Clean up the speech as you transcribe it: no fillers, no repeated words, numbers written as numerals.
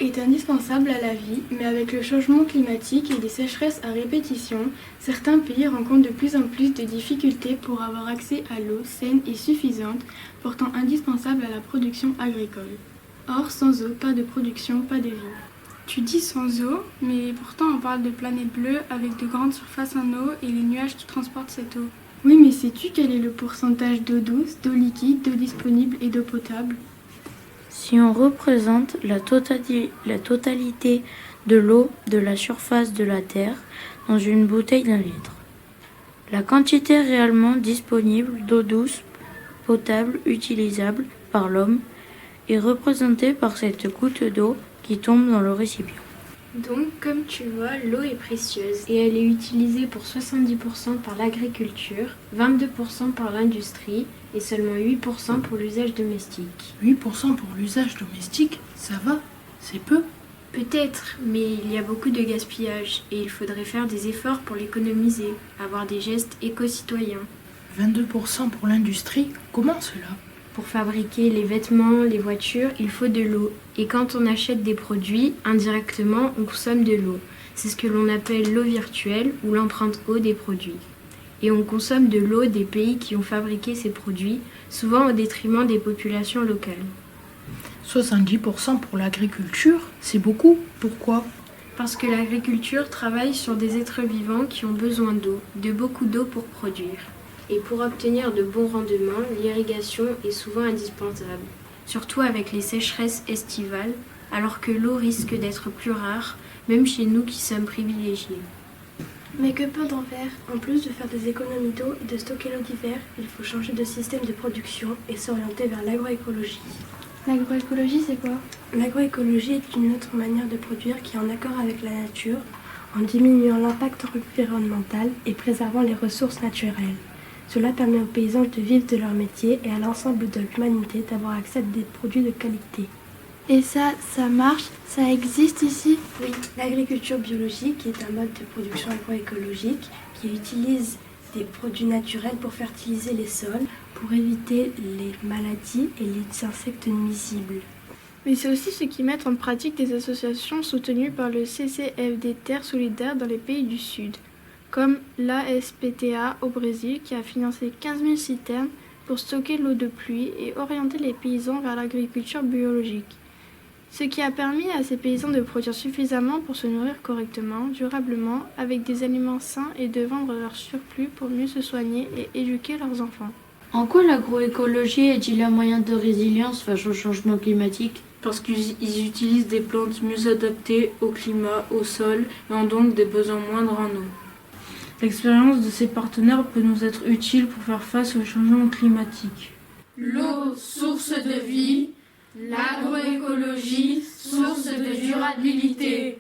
est indispensable à la vie, mais avec le changement climatique et des sécheresses à répétition, certains pays rencontrent de plus en plus de difficultés pour avoir accès à l'eau saine et suffisante, pourtant indispensable à la production agricole. Or, sans eau, pas de production, pas de vie. Tu dis sans eau, mais pourtant on parle de planète bleue avec de grandes surfaces en eau et les nuages qui transportent cette eau. Oui, mais sais-tu quel est le pourcentage d'eau douce, d'eau liquide, d'eau disponible et d'eau potable ? Si on représente la totalité de l'eau de la surface de la Terre dans une bouteille d'1 litre, la quantité réellement disponible d'eau douce, potable, utilisable par l'homme est représentée par cette goutte d'eau qui tombe dans le récipient. Donc, comme tu vois, l'eau est précieuse et elle est utilisée pour 70% par l'agriculture, 22% par l'industrie et seulement 8% pour l'usage domestique. 8% pour l'usage domestique, ça va, c'est peu. Peut-être, mais il y a beaucoup de gaspillage et il faudrait faire des efforts pour l'économiser, avoir des gestes éco-citoyens. 22% pour l'industrie, comment cela ? Pour fabriquer les vêtements, les voitures, il faut de l'eau. Et quand on achète des produits, indirectement, on consomme de l'eau. C'est ce que l'on appelle l'eau virtuelle ou l'empreinte eau des produits. Et on consomme de l'eau des pays qui ont fabriqué ces produits, souvent au détriment des populations locales. 70% pour l'agriculture, c'est beaucoup. Pourquoi ? Parce que l'agriculture travaille sur des êtres vivants qui ont besoin d'eau, de beaucoup d'eau pour produire. Et pour obtenir de bons rendements, l'irrigation est souvent indispensable, surtout avec les sécheresses estivales, alors que l'eau risque d'être plus rare, même chez nous qui sommes privilégiés. Mais que peut-on faire ? En plus de faire des économies d'eau et de stocker l'eau d'hiver, il faut changer de système de production et s'orienter vers l'agroécologie. L'agroécologie, c'est quoi ? L'agroécologie est une autre manière de produire qui est en accord avec la nature, en diminuant l'impact environnemental et préservant les ressources naturelles. Cela permet aux paysans de vivre de leur métier et à l'ensemble de l'humanité d'avoir accès à des produits de qualité. Et ça marche ? Ça existe ici ? Oui, l'agriculture biologique est un mode de production agroécologique qui utilise des produits naturels pour fertiliser les sols, pour éviter les maladies et les insectes nuisibles. Mais c'est aussi ce qui met en pratique des associations soutenues par le CCFD Terre Solidaire dans les pays du Sud, comme l'ASPTA au Brésil qui a financé 15 000 citernes pour stocker l'eau de pluie et orienter les paysans vers l'agriculture biologique. Ce qui a permis à ces paysans de produire suffisamment pour se nourrir correctement, durablement, avec des aliments sains et de vendre leur surplus pour mieux se soigner et éduquer leurs enfants. En quoi l'agroécologie est-il un moyen de résilience face au changement climatique ? Parce qu'ils utilisent des plantes mieux adaptées au climat, au sol et ont donc des besoins moindres en eau. L'expérience de ces partenaires peut nous être utile pour faire face au changement climatique. L'eau, source de vie, l'agroécologie, source de durabilité.